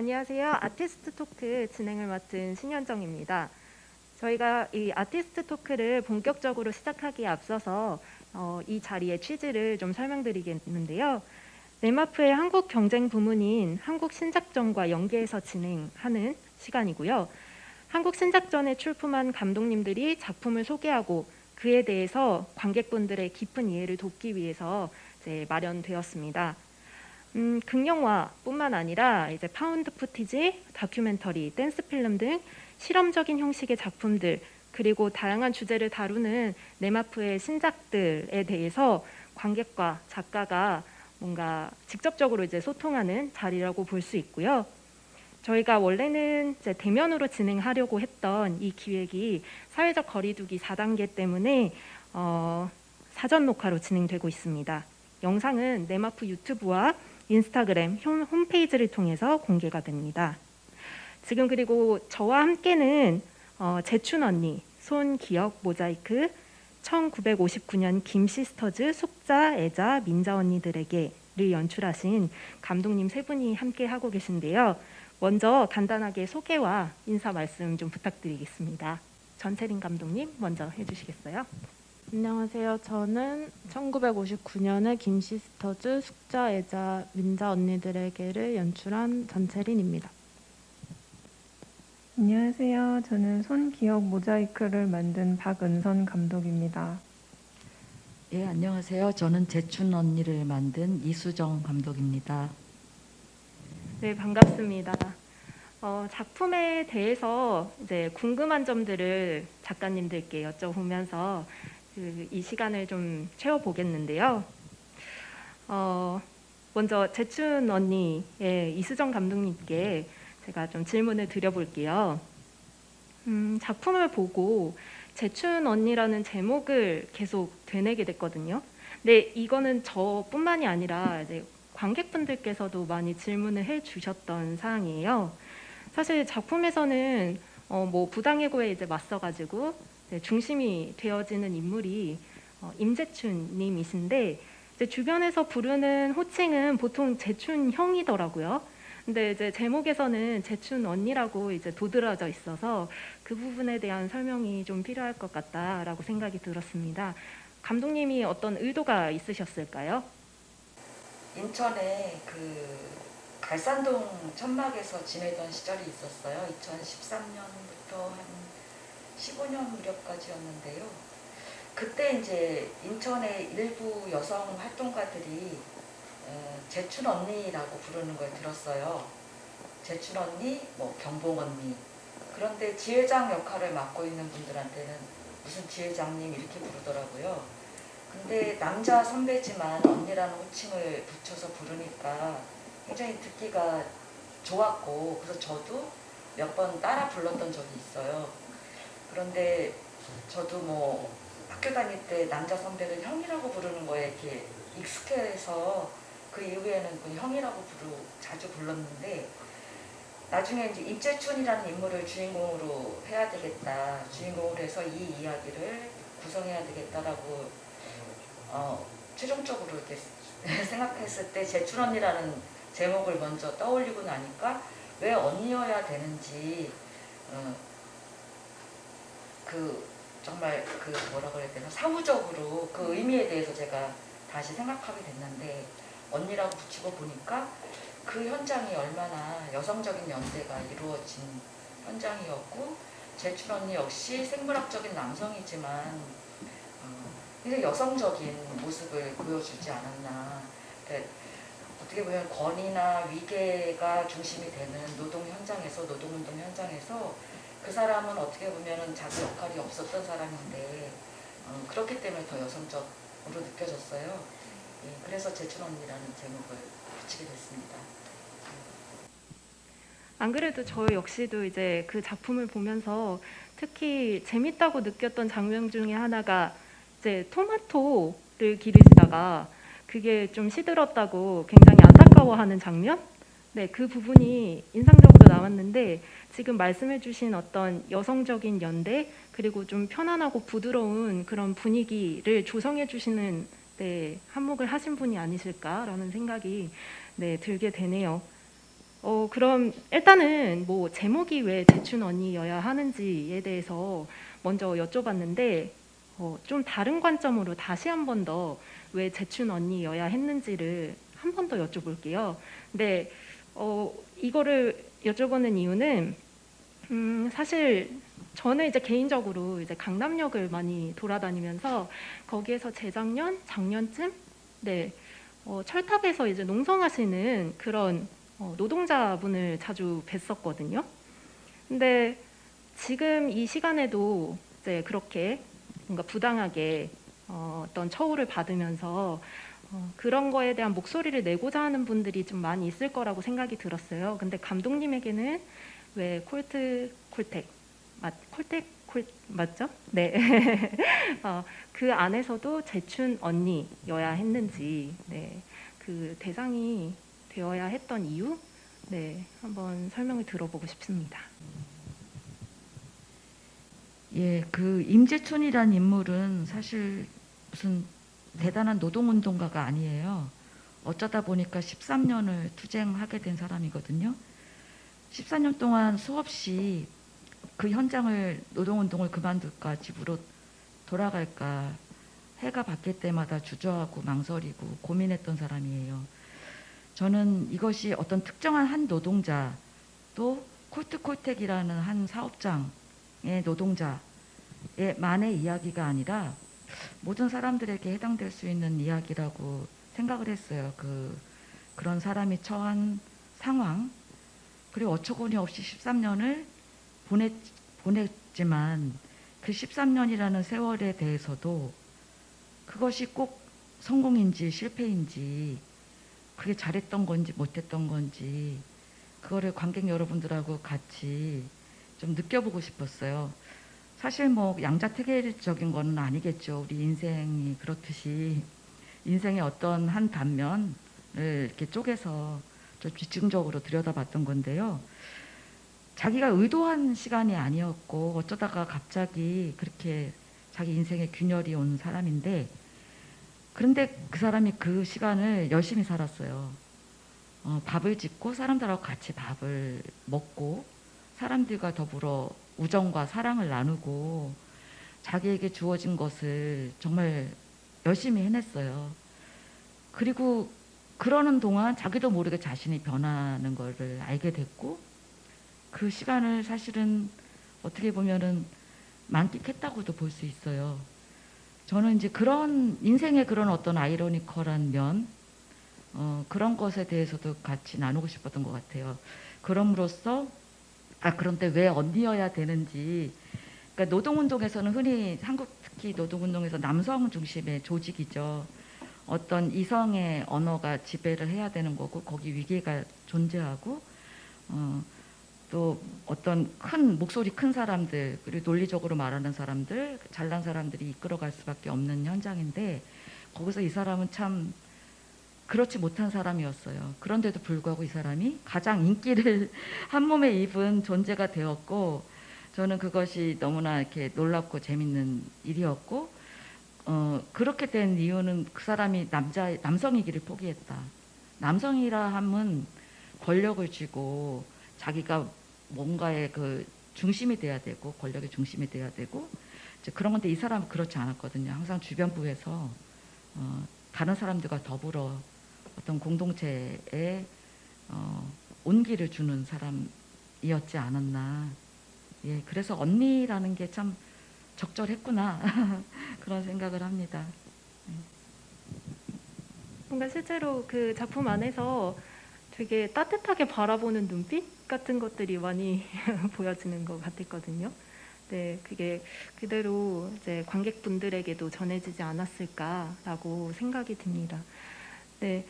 안녕하세요. 아티스트 토크 진행을 맡은 신현정입니다. 저희가 이 아티스트 토크를 본격적으로 시작하기에 앞서서 이 자리의 취지를 좀 설명드리겠는데요. 네마프의 한국 경쟁 부문인 한국신작전과 연계해서 진행하는 시간이고요. 한국신작전에 출품한 감독님들이 작품을 소개하고 그에 대해서 관객분들의 깊은 이해를 돕기 위해서 이제 마련되었습니다. 극영화뿐만 아니라 이제 파운드 푸티지, 다큐멘터리, 댄스 필름 등 실험적인 형식의 작품들, 그리고 다양한 주제를 다루는 네마프의 신작들에 대해서 관객과 작가가 뭔가 직접적으로 이제 소통하는 자리라고 볼 수 있고요. 저희가 원래는 이제 대면으로 진행하려고 했던 이 기획이 사회적 거리두기 4단계 때문에 사전 녹화로 진행되고 있습니다. 영상은 네마프 유튜브와 인스타그램 홈페이지를 통해서 공개가 됩니다. 지금 그리고 저와 함께는 재춘 언니, 손기혁 모자이크, 1959년 김시스터즈, 숙자, 애자, 민자 언니들에게를 연출하신 감독님 세 분이 함께 하고 계신데요. 먼저 간단하게 소개와 인사 말씀 좀 부탁드리겠습니다. 전채린 감독님 먼저 해주시겠어요? 안녕하세요. 저는 1959년에 김시스터즈, 숙자, 애자, 민자 언니들에게를 연출한 전채린입니다. 안녕하세요. 저는 손기혁 모자이크를 만든 박은선 감독입니다. 예, 안녕하세요. 저는 재춘 언니를 만든 이수정 감독입니다. 네, 반갑습니다. 작품에 대해서 이제 궁금한 점들을 작가님들께 여쭤보면서 이 시간을 좀 채워보겠는데요. 먼저 재춘 언니의 이수정 감독님께 제가 좀 질문을 드려볼게요. 작품을 보고 재춘 언니라는 제목을 계속 되뇌게 됐거든요. 근데 이거는 저뿐만이 아니라 이제 관객분들께서도 많이 질문을 해주셨던 사항이에요. 사실 작품에서는 뭐 부당해고에 이제 맞서가지고 중심이 되어지는 인물이 임재춘님이신데 이제 주변에서 부르는 호칭은 보통 재춘 형이더라고요. 근데 이제 제목에서는 재춘 언니라고 이제 도드라져 있어서 그 부분에 대한 설명이 좀 필요할 것 같다라고 생각이 들었습니다. 감독님이 어떤 의도가 있으셨을까요? 인천에 그 갈산동 천막에서 지내던 시절이 있었어요. 2013년부터 한 15년 무렵까지였는데요. 그때 이제 인천의 일부 여성 활동가들이 재춘 언니라고 부르는 걸 들었어요. 재춘 언니, 뭐 경봉 언니. 그런데 지회장 역할을 맡고 있는 분들한테는 무슨 지회장님 이렇게 부르더라고요. 근데 남자 선배지만 언니라는 호칭을 붙여서 부르니까 굉장히 듣기가 좋았고, 그래서 저도 몇 번 따라 불렀던 적이 있어요. 그런데 저도 뭐 학교 다닐 때 남자 선배를 형이라고 부르는 거에 이렇게 익숙해서 그 이후에는 그 형이라고 자주 불렀는데, 나중에 이제 임재춘이라는 인물을 주인공으로 해야 되겠다, 주인공으로 해서 이 이야기를 구성해야 되겠다라고 최종적으로 이렇게 생각했을 때 재춘 언니라는 제목을 먼저 떠올리고 나니까 왜 언니여야 되는지 정말 뭐라 그래야 되나, 사후적으로 그 의미에 대해서 제가 다시 생각하게 됐는데, 언니라고 붙이고 보니까 그 현장이 얼마나 여성적인 연대가 이루어진 현장이었고, 재춘 언니 역시 생물학적인 남성이지만 굉장히 여성적인 모습을 보여주지 않았나. 그러니까 어떻게 보면 권위나 위계가 중심이 되는 노동 현장에서, 노동운동 현장에서 그 사람은 어떻게 보면 자기 역할이 없었던 사람인데 그렇기 때문에 더 여성적으로 느껴졌어요. 예, 그래서 재춘 언니라는 제목을 붙이게 됐습니다. 안 그래도 저 역시도 이제 그 작품을 보면서 특히 재밌다고 느꼈던 장면 중에 하나가 이제 토마토를 기르시다가 그게 좀 시들었다고 굉장히 안타까워하는 장면? 네, 그 부분이 인상적으로 남았는데, 지금 말씀해주신 어떤 여성적인 연대, 그리고 좀 편안하고 부드러운 그런 분위기를 조성해주시는 한몫을 하신 분이 아니실까라는 생각이 들게 되네요. 그럼 일단은 뭐 제목이 왜 재춘 언니여야 하는지에 대해서 먼저 여쭤봤는데 좀 다른 관점으로 다시 한 번 더 왜 재춘 언니여야 했는지를 한 번 더 여쭤볼게요. 근데 이거를 여쭤보는 이유는 사실 저는 이제 개인적으로 이제 강남역을 많이 돌아다니면서 거기에서 재작년, 작년쯤 네 철탑에서 이제 농성하시는 그런 노동자분을 자주 뵀었거든요. 근데 지금 이 시간에도 이제 그렇게 뭔가 부당하게 어떤 처우를 받으면서 그런 거에 대한 목소리를 내고자 하는 분들이 좀 많이 있을 거라고 생각이 들었어요. 근데 감독님에게는 왜 콜텍 맞죠? 네. 그 안에서도 재춘 언니여야 했는지, 네, 그 대상이 되어야 했던 이유, 네, 한번 설명을 들어보고 싶습니다. 예, 그 임재춘이란 인물은 사실 무슨 대단한 노동운동가가 아니에요. 어쩌다 보니까 13년을 투쟁하게 된 사람이거든요. 14년 동안 수없이 그 현장을 노동운동을 그만둘까 집으로 돌아갈까 해가 바뀔 때마다 주저하고 망설이고 고민했던 사람이에요. 저는 이것이 어떤 특정한 한 노동자 또 콜트콜텍이라는 한 사업장의 노동자의 만의 이야기가 아니라 모든 사람들에게 해당될 수 있는 이야기라고 생각을 했어요. 그런 사람이 처한 상황 그리고 어처구니 없이 13년을 보냈지만 그 13년이라는 세월에 대해서도 그것이 꼭 성공인지 실패인지 그게 잘했던 건지 못했던 건지 그거를 관객 여러분들하고 같이 좀 느껴보고 싶었어요. 사실 뭐 양자택일적인 건 아니겠죠. 우리 인생이 그렇듯이 인생의 어떤 한 단면을 이렇게 쪼개서 좀 집중적으로 들여다봤던 건데요. 자기가 의도한 시간이 아니었고 어쩌다가 갑자기 그렇게 자기 인생에 균열이 온 사람인데 그런데 그 사람이 그 시간을 열심히 살았어요. 밥을 짓고 사람들하고 같이 밥을 먹고 사람들과 더불어 우정과 사랑을 나누고 자기에게 주어진 것을 정말 열심히 해냈어요. 그리고 그러는 동안 자기도 모르게 자신이 변하는 것을 알게 됐고 그 시간을 사실은 어떻게 보면은 만끽했다고도 볼 수 있어요. 저는 이제 그런 인생의 그런 어떤 아이러니컬한 면 그런 것에 대해서도 같이 나누고 싶었던 것 같아요. 그럼으로써 그런데 왜 언니여야 되는지 그러니까 노동운동에서는 흔히 한국 특히 노동운동에서 남성 중심의 조직이죠. 어떤 이성의 언어가 지배를 해야 되는 거고 거기 위계가 존재하고 또 어떤 큰 목소리 큰 사람들 그리고 논리적으로 말하는 사람들 잘난 사람들이 이끌어갈 수밖에 없는 현장인데 거기서 이 사람은 참 그렇지 못한 사람이었어요. 그런데도 불구하고 이 사람이 가장 인기를 한 몸에 입은 존재가 되었고 저는 그것이 너무나 이렇게 놀랍고 재밌는 일이었고 그렇게 된 이유는 그 사람이 남성이기를 포기했다. 남성이라 함은 권력을 쥐고 자기가 뭔가의 그 중심이 돼야 되고 권력의 중심이 돼야 되고 이제 그런 건데 이 사람은 그렇지 않았거든요. 항상 주변부에서 다른 사람들과 더불어 어떤 공동체에 온기를 주는 사람이었지 않았나. 예, 그래서 언니라는 게 참 적절했구나 그런 생각을 합니다. 뭔가 실제로 그 작품 안에서 되게 따뜻하게 바라보는 눈빛 같은 것들이 많이 보여지는 것 같았거든요. 네, 그게 그대로 이제 관객분들에게도 전해지지 않았을까라고 생각이 듭니다. 네,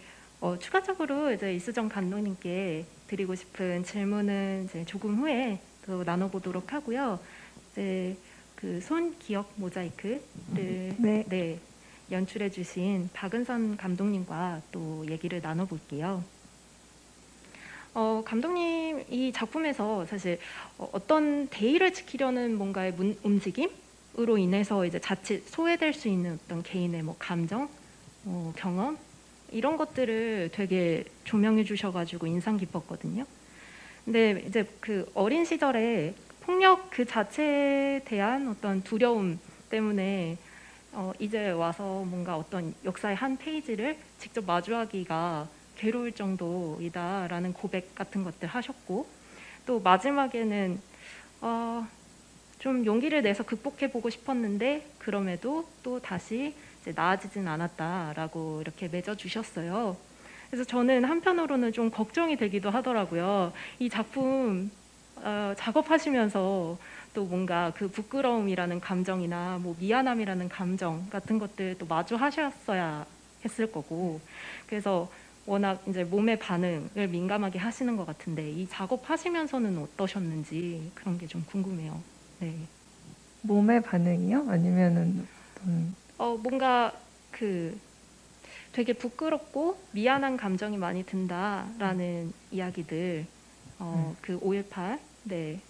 추가적으로 이제 이수정 감독님께 드리고 싶은 질문은 이제 조금 후에 또 나눠보도록 하고요. 이제 그 손기억 모자이크를 네, 연출해주신 박은선 감독님과 또 얘기를 나눠볼게요. 감독님 이 작품에서 사실 어떤 대의를 지키려는 뭔가의 움직임으로 인해서 이제 자칫 소외될 수 있는 어떤 개인의 뭐 감정, 경험 이런 것들을 되게 조명해 주셔가지고 인상 깊었거든요. 근데 이제 그 어린 시절에 폭력 그 자체에 대한 어떤 두려움 때문에 이제 와서 뭔가 어떤 역사의 한 페이지를 직접 마주하기가 괴로울 정도이다라는 고백 같은 것들 하셨고, 또 마지막에는 좀 용기를 내서 극복해보고 싶었는데 그럼에도 또 다시 이제 나아지진 않았다라고 이렇게 맺어주셨어요. 그래서 저는 한편으로는 좀 걱정이 되기도 하더라고요. 이 작품 작업하시면서 또 뭔가 그 부끄러움이라는 감정이나 뭐 미안함이라는 감정 같은 것들 또 마주하셨어야 했을 거고, 그래서 워낙 이제 몸의 반응을 민감하게 하시는 것 같은데 이 작업하시면서는 어떠셨는지 그런 게 좀 궁금해요. 네. 몸의 반응이요? 아니면은 뭔가 그 되게 부끄럽고 미안한 감정이 많이 든다라는 이야기들, 그 5.18 네,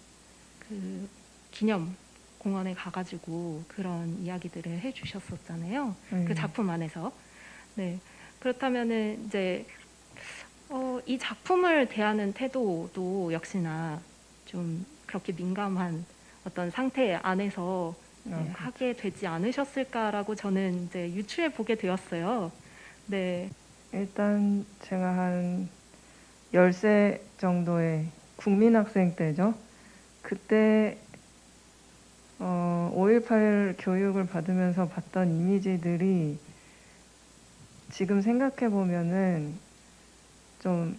그 기념 공원에 가가지고 그런 이야기들을 해주셨었잖아요. 그 작품 안에서. 네. 그렇다면은 이제 이 작품을 대하는 태도도 역시나 좀 그렇게 민감한 어떤 상태 안에서 하게 되지 않으셨을까라고 저는 이제 유추해 보게 되었어요. 네. 일단 제가 한 10세 정도의 국민학생 때죠. 그때 5.18 교육을 받으면서 봤던 이미지들이 지금 생각해 보면은 좀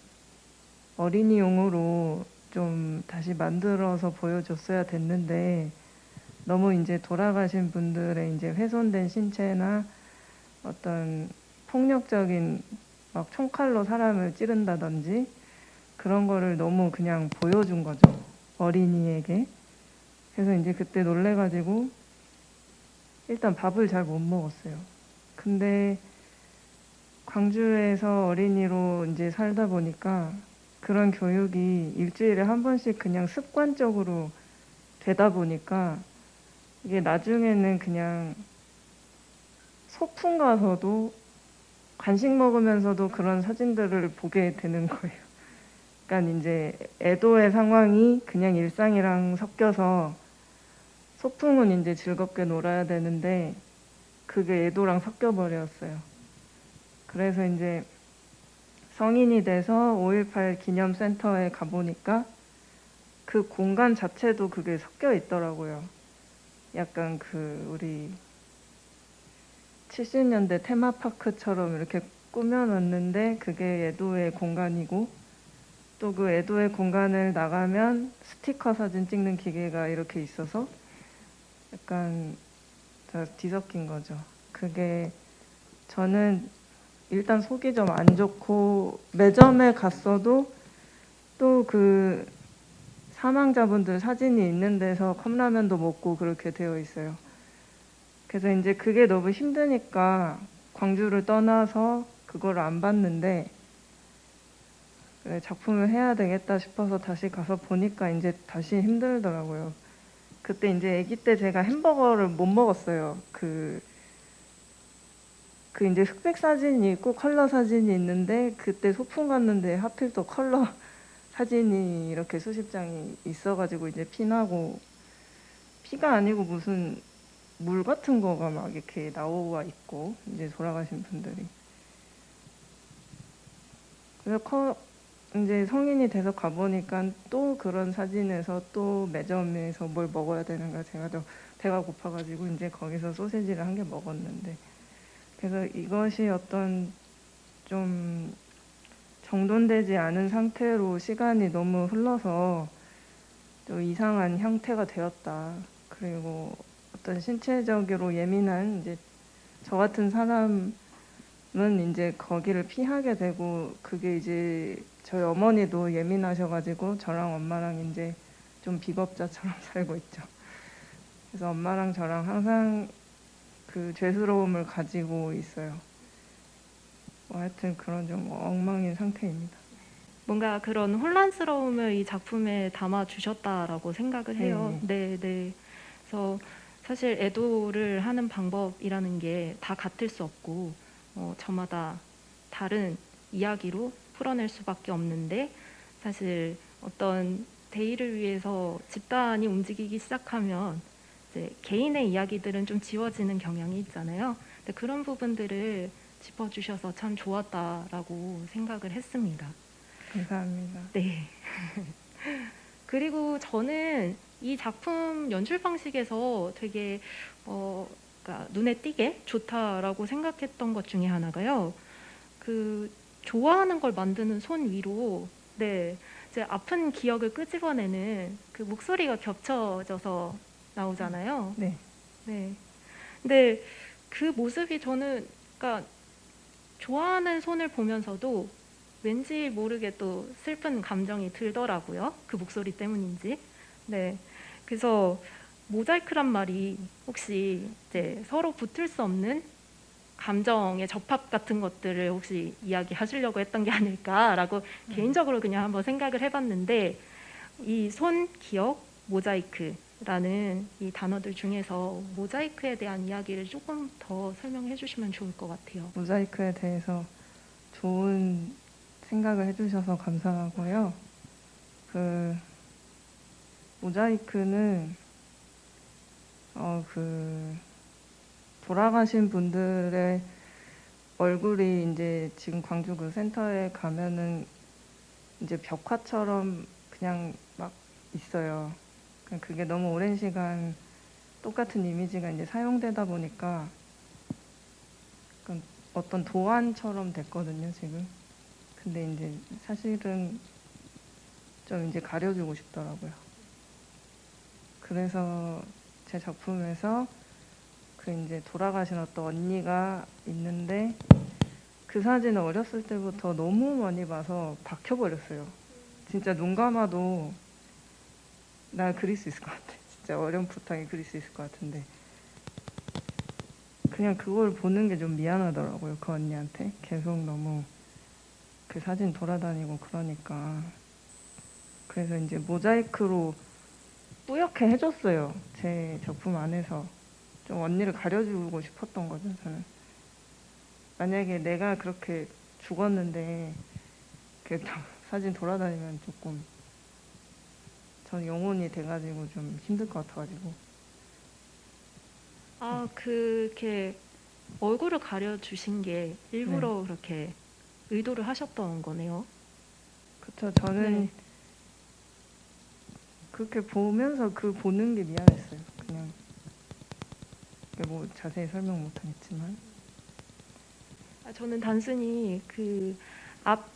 어린이용으로 좀 다시 만들어서 보여줬어야 됐는데, 너무 이제 돌아가신 분들의 이제 훼손된 신체나 어떤 폭력적인 막 총칼로 사람을 찌른다든지 그런 거를 너무 그냥 보여준 거죠, 어린이에게. 그래서 이제 그때 놀래가지고 일단 밥을 잘 못 먹었어요. 근데 광주에서 어린이로 이제 살다 보니까 그런 교육이 일주일에 한 번씩 그냥 습관적으로 되다 보니까 이게 나중에는 그냥 소풍 가서도 간식 먹으면서도 그런 사진들을 보게 되는 거예요. 그러니까 이제 애도의 상황이 그냥 일상이랑 섞여서, 소풍은 이제 즐겁게 놀아야 되는데 그게 애도랑 섞여버렸어요. 그래서 이제 성인이 돼서 5.18 기념센터에 가보니까 그 공간 자체도 그게 섞여 있더라고요. 약간 그 우리 70년대 테마파크처럼 이렇게 꾸며놨는데 그게 애도의 공간이고, 또 그 애도의 공간을 나가면 스티커 사진 찍는 기계가 이렇게 있어서 약간 뒤섞인 거죠. 그게 저는 일단 속이 좀 안 좋고, 매점에 갔어도 또 그 사망자분들 사진이 있는 데서 컵라면도 먹고 그렇게 되어 있어요. 그래서 이제 그게 너무 힘드니까 광주를 떠나서 그걸 안 봤는데, 그래, 작품을 해야 되겠다 싶어서 다시 가서 보니까 이제 다시 힘들더라고요. 그때 이제 아기 때 제가 햄버거를 못 먹었어요. 그 이제 흑백 사진이 있고 컬러 사진이 있는데, 그때 소풍 갔는데 하필 또 컬러 사진이 이렇게 수십 장이 있어가지고 이제 피나고, 피가 아니고 무슨 물 같은 거가 막 이렇게 나오고 있고, 이제 돌아가신 분들이. 그래서 이제 성인이 돼서 가보니까 또 그런 사진에서 또 매점에서 뭘 먹어야 되는가, 제가 또 배가 고파가지고 이제 거기서 소세지를 한 개 먹었는데, 그래서 이것이 어떤 좀 정돈되지 않은 상태로 시간이 너무 흘러서 좀 이상한 형태가 되었다. 그리고 어떤 신체적으로 예민한 이제 저 같은 사람은 이제 거기를 피하게 되고, 그게 이제 저희 어머니도 예민하셔가지고 저랑 엄마랑 이제 좀 비법자처럼 살고 있죠. 그래서 엄마랑 저랑 항상 그 죄스러움을 가지고 있어요. 하여튼 그런 좀 엉망인 상태입니다. 뭔가 그런 혼란스러움을 이 작품에 담아 주셨다라고 생각을 해요. 네, 네. 그래서 사실 애도를 하는 방법이라는 게 다 같을 수 없고, 저마다 다른 이야기로 풀어낼 수밖에 없는데, 사실 어떤 대의를 위해서 집단이 움직이기 시작하면 이제 개인의 이야기들은 좀 지워지는 경향이 있잖아요. 근데 그런 부분들을 짚어주셔서 참 좋았다라고 생각을 했습니다. 감사합니다. 네. 그리고 저는 이 작품 연출 방식에서 되게 그러니까 눈에 띄게 좋다라고 생각했던 것 중에 하나가요. 그 좋아하는 걸 만드는 손 위로 네, 이제 아픈 기억을 끄집어내는 그 목소리가 겹쳐져서 나오잖아요. 네. 네. 근데 그 모습이 저는 그러니까 좋아하는 손을 보면서도 왠지 모르게 또 슬픈 감정이 들더라고요. 그 목소리 때문인지. 네. 그래서 모자이크란 말이 혹시 이제 서로 붙을 수 없는 감정의 접합 같은 것들을 혹시 이야기하시려고 했던 게 아닐까라고 개인적으로 그냥 한번 생각을 해봤는데 이 손, 기억, 모자이크라는 이 단어들 중에서 모자이크에 대한 이야기를 조금 더 설명해 주시면 좋을 것 같아요. 모자이크에 대해서 좋은 생각을 해주셔서 감사하고요. 그 모자이크는 돌아가신 분들의 얼굴이 이제 지금 광주 그 센터에 가면은 이제 벽화처럼 그냥 막 있어요. 그게 너무 오랜 시간 똑같은 이미지가 이제 사용되다 보니까 어떤 도안처럼 됐거든요, 지금. 근데 이제 사실은 좀 이제 가려주고 싶더라고요. 그래서 제 작품에서 그 이제 돌아가신 어떤 언니가 있는데 그 사진을 어렸을 때부터 너무 많이 봐서 박혀버렸어요. 진짜 눈 감아도 나 그릴 수 있을 것 같아. 진짜 어렴풋하게 그릴 수 있을 것 같은데 그냥 그걸 보는 게 좀 미안하더라고요. 그 언니한테 계속 너무 그 사진 돌아다니고 그러니까 그래서 이제 모자이크로 뿌옇게 해줬어요. 제 작품 안에서 좀 언니를 가려주고 싶었던 거죠. 저는 만약에 내가 그렇게 죽었는데 그 사진 돌아다니면 조금 전 영혼이 돼가지고 좀 힘들 것 같아가지고 아, 그렇게 얼굴을 가려주신 게 일부러 그렇게 의도를 하셨던 거네요. 그렇죠. 저는 네. 그렇게 보면서 그 보는 게 미안했어요. 그냥 뭐 자세히 설명 못하겠지만 저는 단순히 그 앞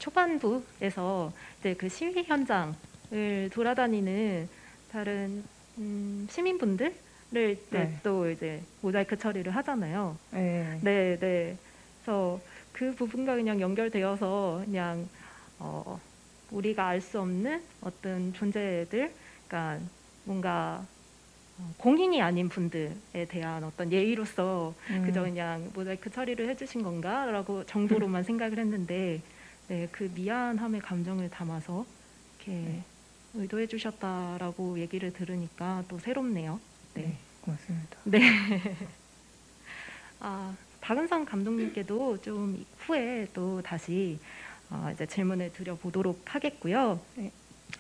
초반부에서 이제 그 시위 현장을 돌아다니는 다른 시민분들을 네. 또 이제 모자이크 처리를 하잖아요. 네. 네, 네. 그래서 그 부분과 그냥 연결되어서 그냥 우리가 알 수 없는 어떤 존재들, 그러니까 뭔가 공인이 아닌 분들에 대한 어떤 예의로서 그저 그냥 모자이크 처리를 해주신 건가라고 정도로만 생각을 했는데, 네, 그 미안함의 감정을 담아서 이렇게 의도해 주셨다라고 얘기를 들으니까 또 새롭네요. 네. 네. 고맙습니다. 박은성 감독님께도 좀 후에 또 다시 이제 질문을 드려보도록 하겠고요. 네.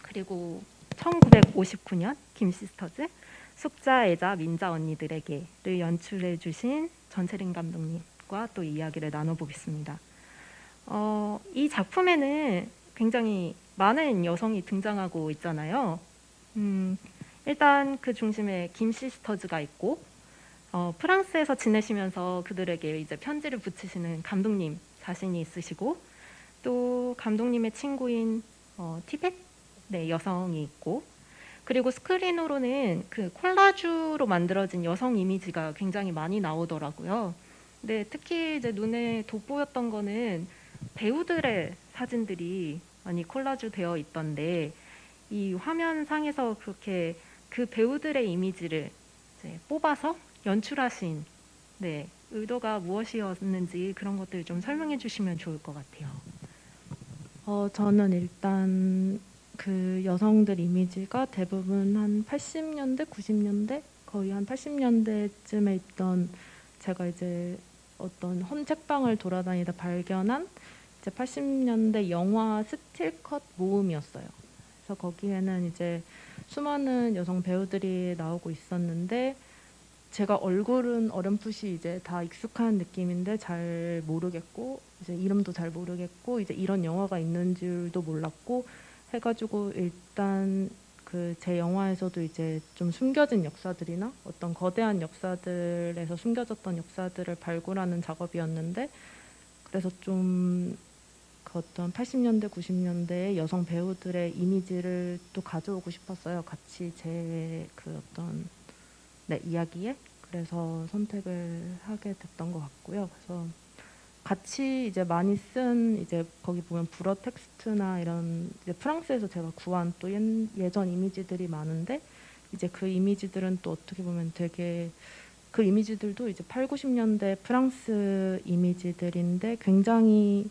그리고 1959년 김시스터즈 숙자애자 민자 언니들에게를 연출해 주신 전채린 감독님과 또 이야기를 나눠보겠습니다. 이 작품에는 굉장히 많은 여성이 등장하고 있잖아요. 일단 그 중심에 김시스터즈가 있고 프랑스에서 지내시면서 그들에게 이제 편지를 붙이시는 감독님 자신이 있으시고 또 감독님의 친구인 티벳 여성이 있고 그리고 스크린으로는 그 콜라주로 만들어진 여성 이미지가 굉장히 많이 나오더라고요. 근데 특히 이제 눈에 돋보였던 거는 배우들의 사진들이 많이 콜라주 되어 있던데 이 화면상에서 그렇게 그 배우들의 이미지를 이제 뽑아서 연출하신 의도가 무엇이었는지 그런 것들 좀 설명해 주시면 좋을 것 같아요. 저는 일단 그 여성들 이미지가 대부분 한 80년대, 90년대, 거의 한 80년대쯤에 있던 제가 이제 어떤 헌책방을 돌아다니다 발견한 이제 80년대 영화 스틸컷 모음이었어요. 그래서 거기에는 이제 수많은 여성 배우들이 나오고 있었는데 제가 얼굴은 어렴풋이 이제 다 익숙한 느낌인데 잘 모르겠고 이제 이름도 잘 모르겠고 이제 이런 영화가 있는 줄도 몰랐고 해가지고 일단 그 제 영화에서도 이제 좀 숨겨진 역사들이나 어떤 거대한 역사들에서 숨겨졌던 역사들을 발굴하는 작업이었는데 그래서 좀 그 어떤 80년대, 90년대의 여성 배우들의 이미지를 또 가져오고 싶었어요. 같이 제 그 어떤 네, 이야기에. 그래서 선택을 하게 됐던 것 같고요. 그래서 같이 이제 많이 쓴 이제 거기 보면 불어 텍스트나 이런 이제 프랑스에서 제가 구한 또 예전 이미지들이 많은데 이제 그 이미지들은 또 어떻게 보면 되게 그 이미지들도 이제 8, 90년대 프랑스 이미지들인데 굉장히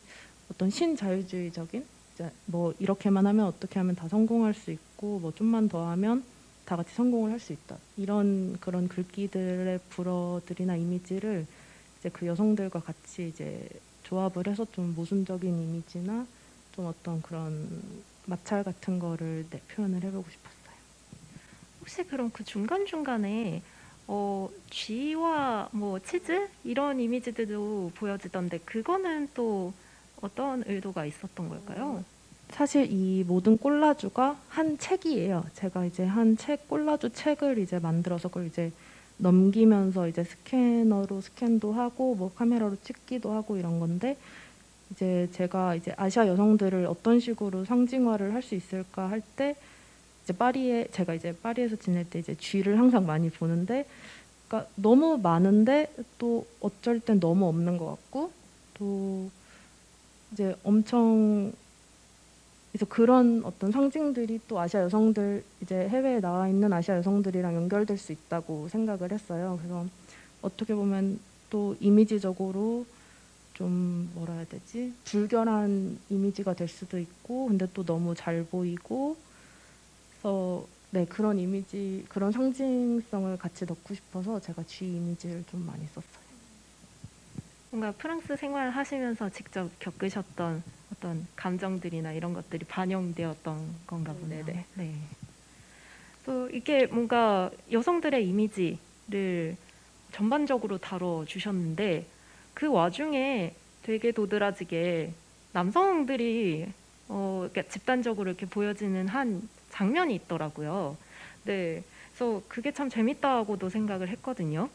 어떤 신자유주의적인 이제 뭐 이렇게만 하면 어떻게 하면 다 성공할 수 있고 뭐 좀만 더 하면 다 같이 성공을 할 수 있다. 이런 그런 글귀들의 불어들이나 이미지를 이제 그 여성들과 같이 이제 조합을 해서 좀 모순적인 이미지나 좀 어떤 그런 마찰 같은 거를 네, 표현을 해보고 싶었어요. 혹시 그럼 그 중간중간에 쥐와 뭐 치즈 이런 이미지들도 보여지던데 그거는 또 어떤 의도가 있었던 걸까요? 사실 이 모든 콜라주가 한 책이에요. 제가 이제 한 책 콜라주 책을 이제 만들어서 그걸 이제 넘기면서 이제 스캐너로 스캔도 하고 뭐 카메라로 찍기도 하고 이런 건데 이제 제가 이제 아시아 여성들을 어떤 식으로 상징화를 할 수 있을까 할 때 이제 제가 이제 파리에서 지낼 때 이제 쥐를 항상 많이 보는데 그러니까 너무 많은데 또 어쩔 땐 너무 없는 것 같고 또 이제 엄청 그래서 그런 어떤 상징들이 또 아시아 여성들 이제 해외에 나와 있는 아시아 여성들이랑 연결될 수 있다고 생각을 했어요. 그래서 어떻게 보면 또 이미지적으로 좀 뭐라 해야 되지? 불결한 이미지가 될 수도 있고 근데 또 너무 잘 보이고 그래서 네 그런 이미지 그런 상징성을 같이 넣고 싶어서 제가 쥐 이미지를 좀 많이 썼어요. 뭔가 프랑스 생활을 하시면서 직접 겪으셨던 어떤 감정들이나 이런 것들이 반영되었던 건가 보네요. 네네. 네. 또 이게 뭔가 여성들의 이미지를 전반적으로 다뤄주셨는데 그 와중에 되게 도드라지게 남성들이 이렇게 집단적으로 이렇게 보여지는 한 장면이 있더라고요. 네, 그래서 그게 참 재밌다고도 생각을 했거든요.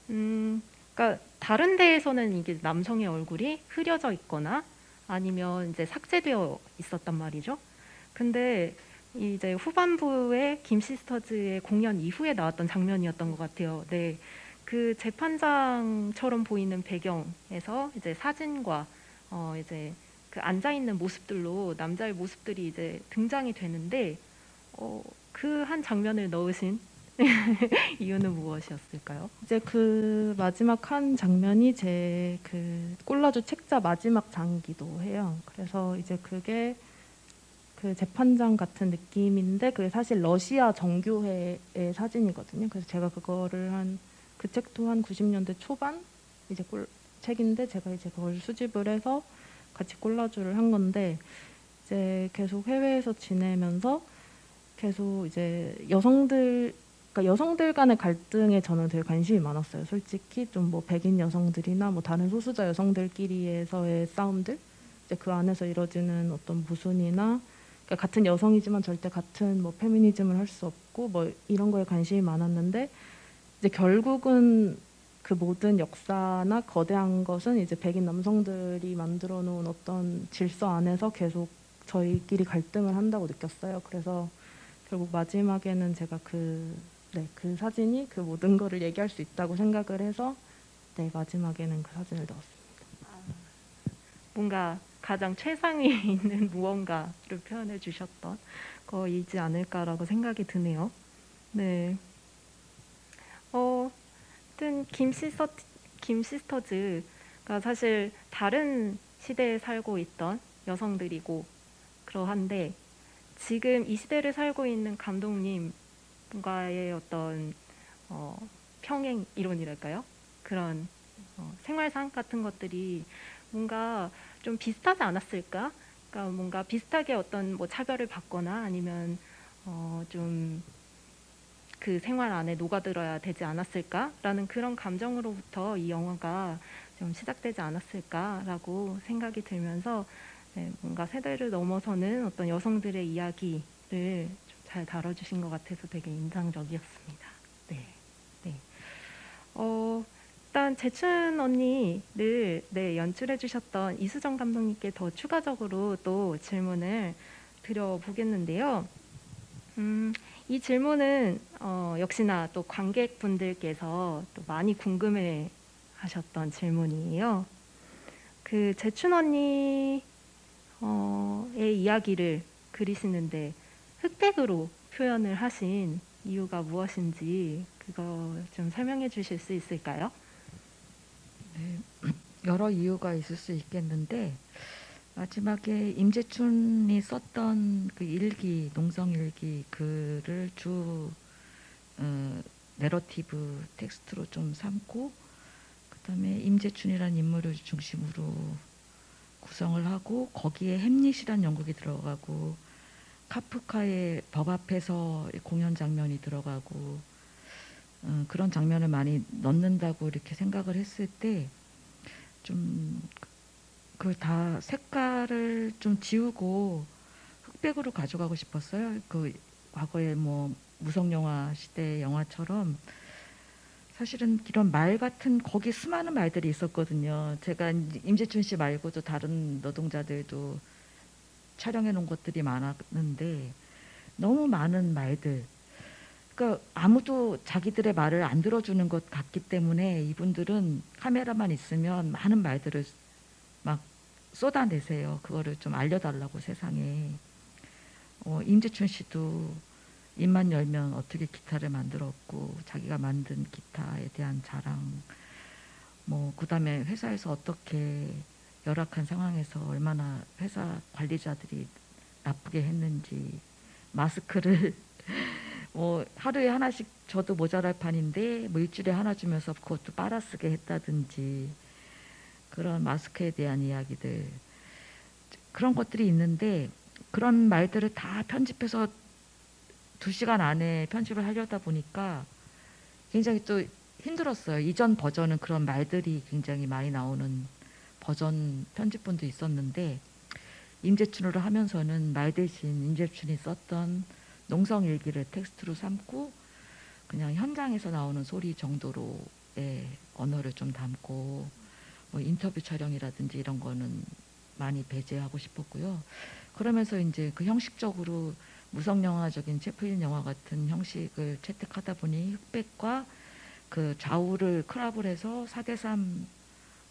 그러니까 다른 데에서는 이게 남성의 얼굴이 흐려져 있거나 아니면 이제 삭제되어 있었단 말이죠. 근데 이제 후반부에 김시스터즈의 공연 이후에 나왔던 장면이었던 것 같아요. 네, 그 재판장처럼 보이는 배경에서 이제 사진과 이제 그 앉아 있는 모습들로 남자의 모습들이 이제 등장이 되는데 그 한 장면을 넣으신 이유는 무엇이었을까요? 이제 그 마지막 한 장면이 제 그 콜라주 책자 마지막 장이기도 해요. 그래서 이제 그게 그 재판장 같은 느낌인데 그게 사실 러시아 정교회의 사진이거든요. 그래서 제가 그거를 그 책도 한 90년대 초반 이제 책인데 제가 이제 그걸 수집을 해서 같이 콜라주를 한 건데 이제 계속 해외에서 지내면서 계속 이제 그러니까 여성들 간의 갈등에 저는 되게 관심이 많았어요. 솔직히 좀 뭐 백인 여성들이나 뭐 다른 소수자 여성들끼리에서의 싸움들, 이제 그 안에서 이뤄지는 어떤 모순이나 그러니까 같은 여성이지만 절대 같은 뭐 페미니즘을 할 수 없고 뭐 이런 거에 관심이 많았는데 이제 결국은 그 모든 역사나 거대한 것은 이제 백인 남성들이 만들어 놓은 어떤 질서 안에서 계속 저희끼리 갈등을 한다고 느꼈어요. 그래서 결국 마지막에는 제가 그 사진이 그 모든 거를 얘기할 수 있다고 생각을 해서 네, 마지막에는 그 사진을 넣었습니다. 뭔가 가장 최상위에 있는 무언가를 표현해 주셨던 거이지 않을까라고 생각이 드네요. 네. 하여튼 김시스터즈가 사실 다른 시대에 살고 있던 여성들이고 그러한데 지금 이 시대를 살고 있는 감독님과의 어떤 평행 이론이랄까요? 그런 생활상 같은 것들이 뭔가 좀 비슷하지 않았을까? 그러니까 뭔가 비슷하게 어떤 뭐 차별을 받거나 아니면 좀 그 생활 안에 녹아들어야 되지 않았을까라는 그런 감정으로부터 이 영화가 좀 시작되지 않았을까라고 생각이 들면서 네, 뭔가 세대를 넘어서는 어떤 여성들의 이야기를 잘 다뤄주신 것 같아서 되게 인상적이었습니다. 네, 네. 일단 재춘 언니를 네, 연출해주셨던 이수정 감독님께 더 추가적으로 또 질문을 드려보겠는데요. 이 질문은 역시나 또 관객분들께서 또 많이 궁금해하셨던 질문이에요. 그 재춘 언니의 이야기를 그리시는데 흑백으로 표현을 하신 이유가 무엇인지 그거 좀 설명해 주실 수 있을까요? 네, 여러 이유가 있을 수 있겠는데 마지막에 임재춘이 썼던 그 일기, 농성일기 글을 주 내러티브 텍스트로 좀 삼고 그다음에 임재춘이라는 인물을 중심으로 구성을 하고 거기에 햄릿이라는 연극이 들어가고 카프카의 법 앞에서 공연 장면이 들어가고 그런 장면을 많이 넣는다고 이렇게 생각을 했을 때 좀 그 다 색깔을 좀 지우고 흑백으로 가져가고 싶었어요. 그 과거에 뭐 무성영화 시대 영화처럼 사실은 이런 말 같은 거기 수많은 말들이 있었거든요. 제가 임재춘 씨 말고도 다른 노동자들도 촬영해 놓은 것들이 많았는데 너무 많은 말들. 그러니까 아무도 자기들의 말을 안 들어주는 것 같기 때문에 이분들은 카메라만 있으면 많은 말들을 막 쏟아내세요. 그거를 좀 알려달라고 세상에. 임재춘 씨도 입만 열면 어떻게 기타를 만들었고 자기가 만든 기타에 대한 자랑 뭐 그다음에 회사에서 어떻게 열악한 상황에서 얼마나 회사 관리자들이 나쁘게 했는지 마스크를 뭐 하루에 하나씩 줘도 모자랄 판인데 뭐 일주일에 하나 주면서 그것도 빨아쓰게 했다든지 그런 마스크에 대한 이야기들 그런 것들이 있는데 그런 말들을 다 편집해서 2시간 안에 편집을 하려다 보니까 굉장히 또 힘들었어요. 이전 버전은 그런 말들이 굉장히 많이 나오는 버전 편집본도 있었는데 임재춘으로 하면서는 말 대신 임재춘이 썼던 농성일기를 텍스트로 삼고 그냥 현장에서 나오는 소리 정도로의 언어를 좀 담고 뭐 인터뷰 촬영이라든지 이런 거는 많이 배제하고 싶었고요. 그러면서 이제 그 형식적으로 무성영화적인 채플린 영화 같은 형식을 채택하다 보니 흑백과 그 좌우를 크랍을 해서 4:3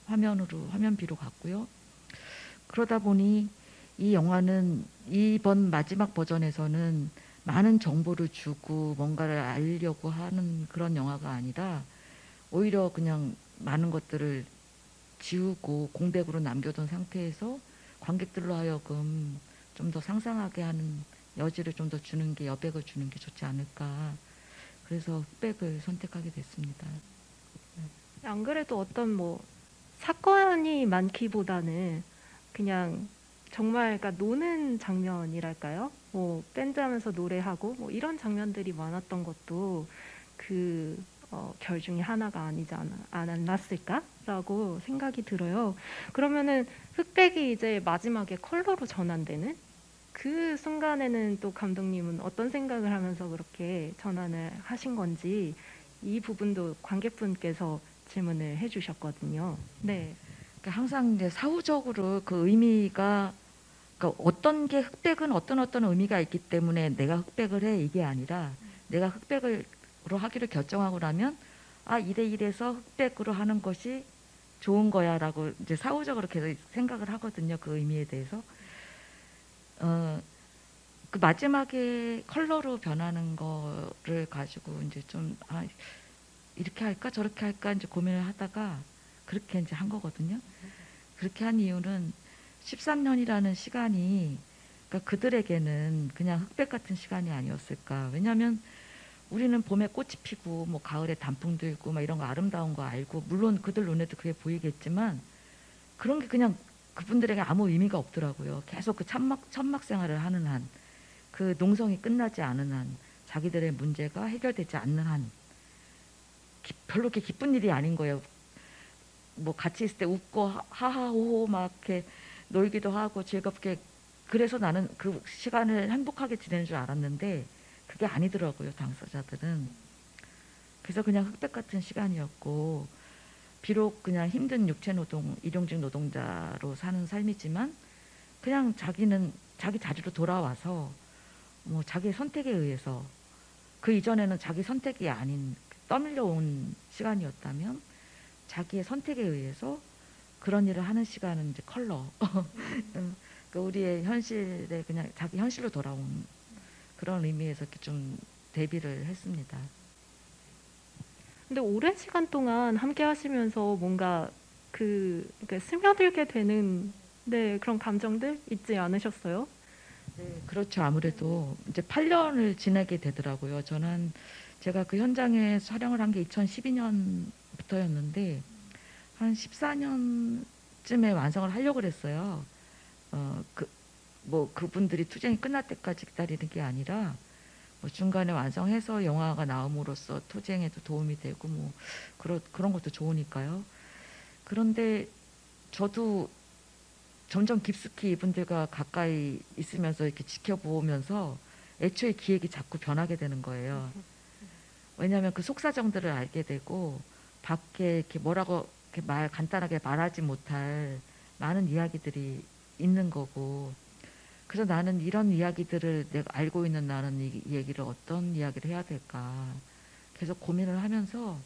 화면비로 갔고요. 그러다 보니 이 영화는 이번 마지막 버전에서는 많은 정보를 주고 뭔가를 알려고 하는 그런 영화가 아니라 오히려 그냥 많은 것들을 지우고 공백으로 남겨둔 상태에서 관객들로 하여금 좀 더 상상하게 하는 여지를 좀 더 주는 게 여백을 주는 게 좋지 않을까. 그래서 흑백을 선택하게 됐습니다. 안 그래도 어떤 뭐 사건이 많기보다는 그냥 정말 그러니까 노는 장면이랄까요? 뭐 밴드 하면서 노래하고 뭐 이런 장면들이 많았던 것도 그 결 중에 하나가 아니지 않았을까라고 생각이 들어요. 그러면은 흑백이 이제 마지막에 컬러로 전환되는 그 순간에는 또 감독님은 어떤 생각을 하면서 그렇게 전환을 하신 건지 이 부분도 관객분께서 질문을 해주셨거든요. 네. 그러니까 항상 이제 사후적으로 그 의미가 그러니까 어떤 게 흑백은 어떤 의미가 있기 때문에 내가 흑백을 해 이게 아니라 내가 흑백으로 하기로 결정하고 나면 아 이래서 흑백으로 하는 것이 좋은 거야라고 이제 사후적으로 계속 생각을 하거든요. 그 의미에 대해서. 그 마지막에 컬러로 변하는 거를 가지고 이제 좀 이렇게 할까 저렇게 할까 이제 고민을 하다가 그렇게 이제 한 거거든요. 그렇게 한 이유는 13년이라는 시간이 그러니까 그들에게는 그냥 흑백 같은 시간이 아니었을까. 왜냐하면 우리는 봄에 꽃이 피고 뭐 가을에 단풍 들고 막 이런 거 아름다운 거 알고 물론 그들 눈에도 그게 보이겠지만 그런 게 그냥 그분들에게 아무 의미가 없더라고요. 계속 그 천막 생활을 하는 한, 그 농성이 끝나지 않은 한, 자기들의 문제가 해결되지 않는 한 별로 그렇게 기쁜 일이 아닌 거예요. 뭐 같이 있을 때 웃고 하하호호 막 이렇게 놀기도 하고 즐겁게, 그래서 나는 그 시간을 행복하게 지내는 줄 알았는데 그게 아니더라고요, 당사자들은. 그래서 그냥 흑백 같은 시간이었고, 비록 그냥 힘든 육체 노동, 일용직 노동자로 사는 삶이지만 그냥 자기는 자기 자리로 돌아와서 뭐 자기의 선택에 의해서, 그 이전에는 자기 선택이 아닌 떠밀려 온 시간이었다면 자기의 선택에 의해서 그런 일을 하는 시간은 이제 컬러. 그 우리의 현실에 그냥 자기 현실로 돌아온 그런 의미에서 이렇게 좀 대비를 했습니다. 근데 오랜 시간 동안 함께 하시면서 뭔가 이렇게 스며들게 되는 네, 그런 감정들 있지 않으셨어요? 네, 그렇죠. 아무래도 이제 8년을 지내게 되더라고요. 제가 그 현장에 촬영을 한 게 2012년부터였는데 한 14년쯤에 완성을 하려고 그랬어요. 그분들이 투쟁이 끝날 때까지 기다리는 게 아니라 뭐 중간에 완성해서 영화가 나옴으로써 투쟁에도 도움이 되고 뭐 그런 것도 좋으니까요. 그런데 저도 점점 깊숙이 이분들과 가까이 있으면서 이렇게 지켜보면서 애초에 기획이 자꾸 변하게 되는 거예요. 왜냐하면 그 속사정들을 알게 되고 밖에 이렇게 뭐라고 이렇게 간단하게 말하지 못할 많은 이야기들이 있는 거고, 그래서 나는 이런 이야기들을 내가 알고 있는 나는 이 얘기를 어떤 이야기를 해야 될까 계속 고민을 하면서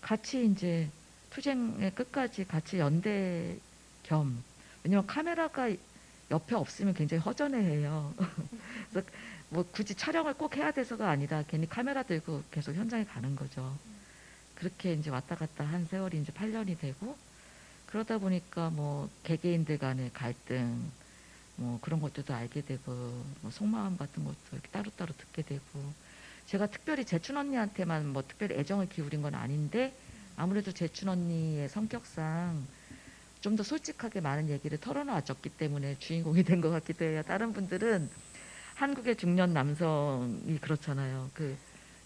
같이 이제 투쟁의 끝까지 같이 연대 겸, 왜냐면 카메라가 옆에 없으면 굉장히 허전해해요. 그래서 뭐 굳이 촬영을 꼭 해야 돼서가 아니라 괜히 카메라 들고 계속 현장에 가는 거죠. 그렇게 이제 왔다 갔다 한 세월이 이제 8년이 되고, 그러다 보니까 뭐 개개인들 간의 갈등, 뭐 그런 것들도 알게 되고, 뭐 속마음 같은 것도 이렇게 따로따로 듣게 되고, 제가 특별히 재춘 언니한테만 뭐 특별히 애정을 기울인 건 아닌데 아무래도 재춘 언니의 성격상 좀 더 솔직하게 많은 얘기를 털어놔줬기 때문에 주인공이 된 것 같기도 해요. 다른 분들은 한국의 중년 남성이 그렇잖아요.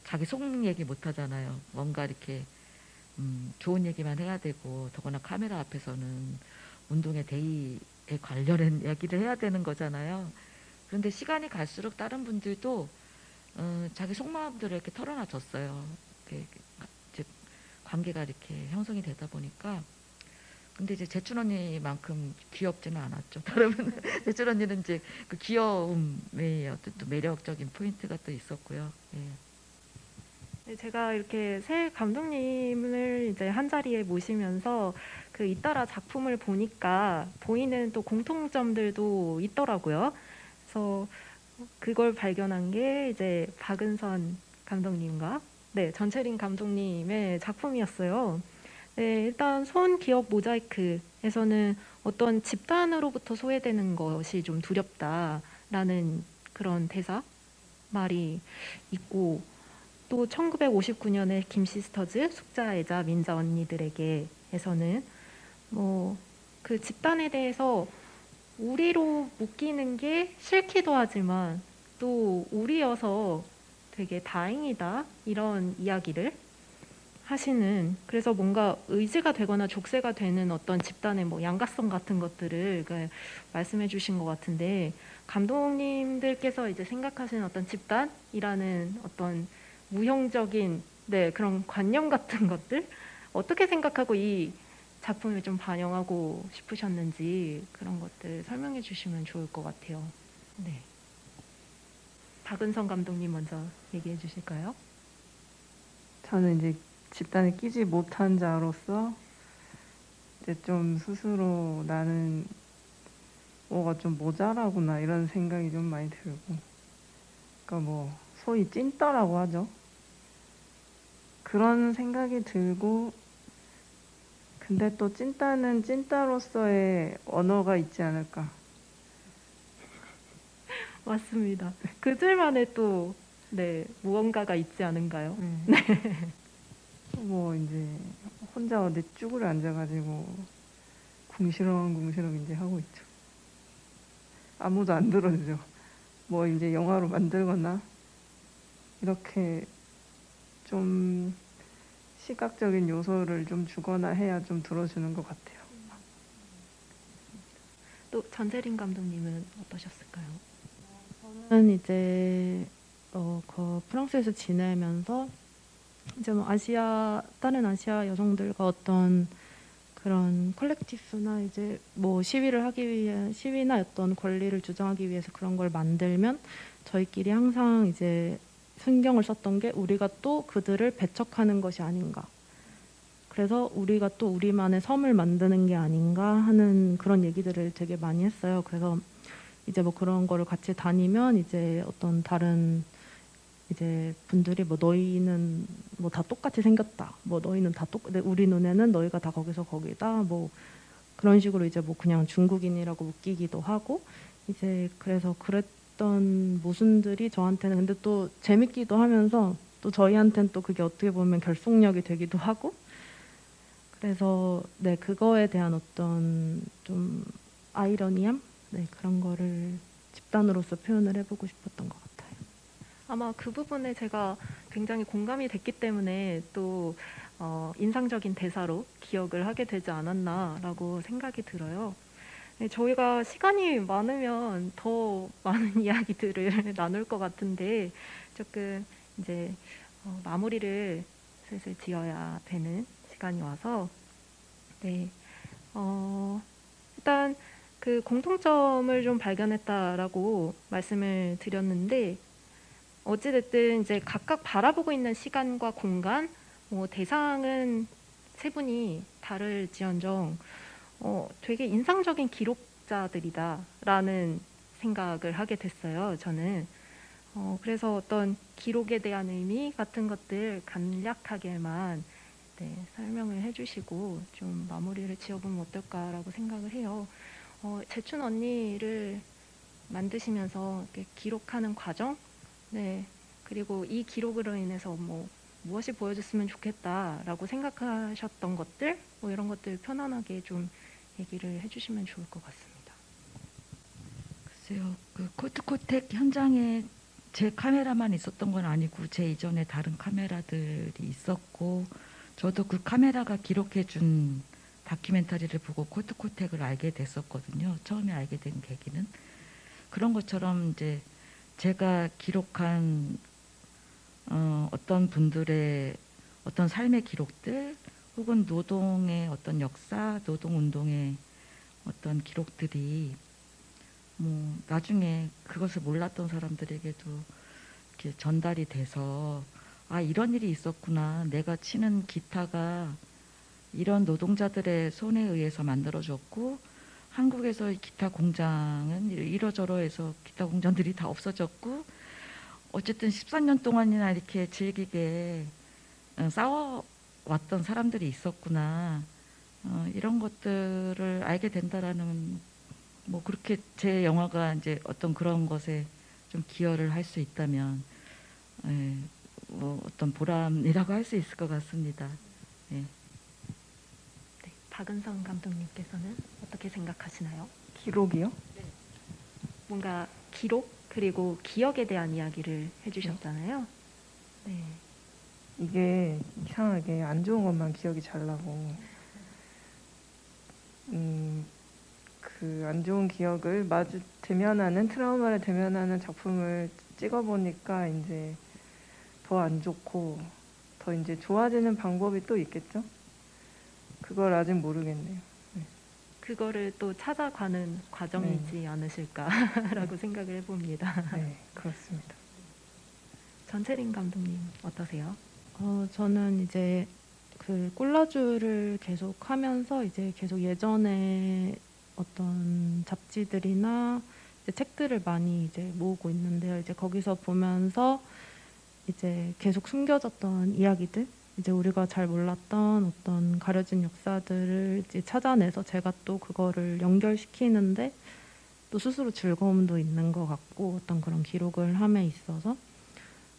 자기 속 얘기 못 하잖아요. 뭔가 이렇게 좋은 얘기만 해야 되고, 더구나 카메라 앞에서는 운동의 대의에 관련된 얘기를 해야 되는 거잖아요. 그런데 시간이 갈수록 다른 분들도 자기 속마음들을 이렇게 털어놔줬어요. 이제 관계가 이렇게 형성이 되다 보니까. 근데 이제 재춘 언니만큼 귀엽지는 않았죠. 다른 재춘 언니는 이제 그 귀여움의 어떤 또 매력적인 포인트가 또 있었고요. 예. 네, 제가 이렇게 새 감독님을 이제 한 자리에 모시면서 잇따라 작품을 보니까 보이는 또 공통점들도 있더라고요. 그래서 그걸 발견한 게 이제 박은선 감독님과 네, 전채린 감독님의 작품이었어요. 네, 일단 손 기억 모자이크에서는 어떤 집단으로부터 소외되는 것이 좀 두렵다라는 그런 대사 말이 있고, 또 1959년에 김시스터즈 숙자애자 민자 언니들에게에서는 뭐 그 집단에 대해서 우리로 묶이는 게 싫기도 하지만 또 우리여서 되게 다행이다 이런 이야기를 하시는, 그래서 뭔가 의지가 되거나 족쇄가 되는 어떤 집단의 뭐 양가성 같은 것들을 말씀해 주신 것 같은데, 감독님들께서 이제 생각하시는 어떤 집단이라는 어떤 무형적인 네, 그런 관념 같은 것들 어떻게 생각하고 이 작품을 좀 반영하고 싶으셨는지 그런 것들 설명해 주시면 좋을 것 같아요. 네. 박은성 감독님 먼저 얘기해 주실까요? 저는 이제 집단에 끼지 못한 자로서 이제 좀 스스로 나는 뭐가 좀 모자라구나 이런 생각이 좀 많이 들고, 그러니까 뭐 소위 찐따라고 하죠. 그런 생각이 들고, 근데 또 찐따는 찐따로서의 언어가 있지 않을까. 맞습니다. 그들만의 또 네, 무언가가 있지 않은가요? 뭐 이제 혼자 어디 쭈그려 앉아가지고 궁시렁궁시렁 이제 하고 있죠. 아무도 안 들어주죠. 뭐 이제 영화로 만들거나 이렇게 좀 시각적인 요소를 좀 주거나 해야 좀 들어주는 것 같아요. 또 전세린 감독님은 어떠셨을까요? 저는 이제 프랑스에서 지내면서 이제 뭐 다른 아시아 여성들과 어떤 그런 컬렉티브나 이제 뭐 시위나 어떤 권리를 주장하기 위해서 그런 걸 만들면 저희끼리 항상 이제 신경을 썼던 게 우리가 또 그들을 배척하는 것이 아닌가. 그래서 우리가 또 우리만의 섬을 만드는 게 아닌가 하는 그런 얘기들을 되게 많이 했어요. 그래서 이제 뭐 그런 거를 같이 다니면 이제 어떤 다른 이제 분들이 뭐 너희는 뭐 다 똑같이 생겼다. 뭐 너희는 다 우리 눈에는 너희가 다 거기서 거기다. 뭐 그런 식으로 이제 뭐 그냥 중국인이라고 웃기기도 하고 이제 그래서 그랬던 모순들이 저한테는 근데 또 재밌기도 하면서 또 저희한테는 또 그게 어떻게 보면 결속력이 되기도 하고 그래서 네 그거에 대한 어떤 좀 아이러니함 네 그런 거를 집단으로서 표현을 해보고 싶었던 것 같아요. 아마 그 부분에 제가 굉장히 공감이 됐기 때문에 또 인상적인 대사로 기억을 하게 되지 않았나라고 생각이 들어요. 네, 저희가 시간이 많으면 더 많은 이야기들을 나눌 것 같은데 조금 이제 마무리를 슬슬 지어야 되는 시간이 와서 네, 일단 그 공통점을 좀 발견했다라고 말씀을 드렸는데 어찌됐든 이제 각각 바라보고 있는 시간과 공간, 대상은 세 분이 다를지언정 되게 인상적인 기록자들이다라는 생각을 하게 됐어요. 저는 그래서 어떤 기록에 대한 의미 같은 것들 간략하게만 네, 설명을 해주시고 좀 마무리를 지어보면 어떨까라고 생각을 해요. 재춘 언니를 만드시면서 이렇게 기록하는 과정, 네, 그리고 이 기록으로 인해서 무엇이 보여줬으면 좋겠다라고 생각하셨던 것들, 이런 것들 편안하게 좀 얘기를 해주시면 좋을 것 같습니다. 글쎄요, 그 코트코텍 현장에 제 카메라만 있었던 건 아니고 제 이전에 다른 카메라들이 있었고 저도 그 카메라가 기록해준 다큐멘터리를 보고 코트코텍을 알게 됐었거든요. 처음에 알게 된 계기는 그런 것처럼 이제 제가 기록한 어떤 분들의 어떤 삶의 기록들 혹은 노동의 어떤 역사, 노동운동의 어떤 기록들이 뭐 나중에 그것을 몰랐던 사람들에게도 이렇게 전달이 돼서 아 이런 일이 있었구나. 내가 치는 기타가 이런 노동자들의 손에 의해서 만들어졌고 한국에서 기타 공장은 이러저러해서 기타 공장들이 다 없어졌고 어쨌든 14년 동안이나 이렇게 질기게 싸워왔던 사람들이 있었구나. 이런 것들을 알게 된다라는 뭐 그렇게 제 영화가 이제 어떤 그런 것에 좀 기여를 할 수 있다면 뭐 어떤 보람이라고 할 수 있을 것 같습니다. 예. 네, 박은성 감독님께서는 어떻게 생각하시나요? 기록이요? 뭔가 기록 그리고 기억에 대한 이야기를 해주셨잖아요. 네. 이게 이상하게 안 좋은 것만 기억이 잘 나고 그 안 좋은 기억을 대면하는 트라우마를 대면하는 작품을 찍어보니까 이제 더 안 좋고 더 이제 좋아지는 방법이 또 있겠죠? 그걸 아직 모르겠네요. 그거를 또 찾아가는 과정이지 않으실까라고 생각을 해봅니다. 네, 그렇습니다. 전채린 감독님 어떠세요? 저는 이제 그 콜라주를 계속 하면서 이제 계속 예전에 어떤 잡지들이나 이제 책들을 많이 이제 모으고 있는데요. 이제 거기서 보면서 이제 계속 숨겨졌던 이야기들, 이제 우리가 잘 몰랐던 어떤 가려진 역사들을 이제 찾아내서 제가 또 그거를 연결시키는데 또 스스로 즐거움도 있는 것 같고 어떤 그런 기록을 함에 있어서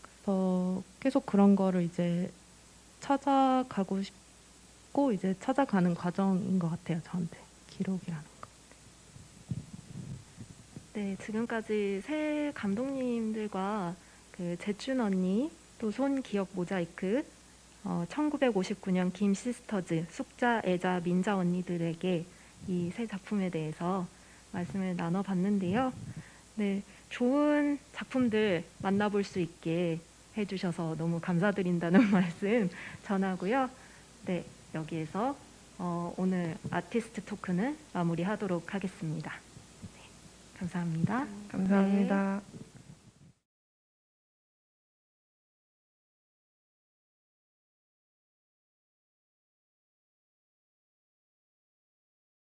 그래서 계속 그런 거를 이제 찾아가고 싶고 이제 찾아가는 과정인 것 같아요, 저한테. 기록이라는 거. 네, 지금까지 새 감독님들과 그 재춘 언니, 또 손 기억 모자이크, 1959년 김 시스터즈, 숙자, 애자, 민자 언니들에게 이 새 작품에 대해서 말씀을 나눠봤는데요. 네, 좋은 작품들 만나볼 수 있게 해주셔서 너무 감사드린다는 말씀 전하고요. 네, 여기에서 오늘 아티스트 토크는 마무리하도록 하겠습니다. 네, 감사합니다. 감사합니다.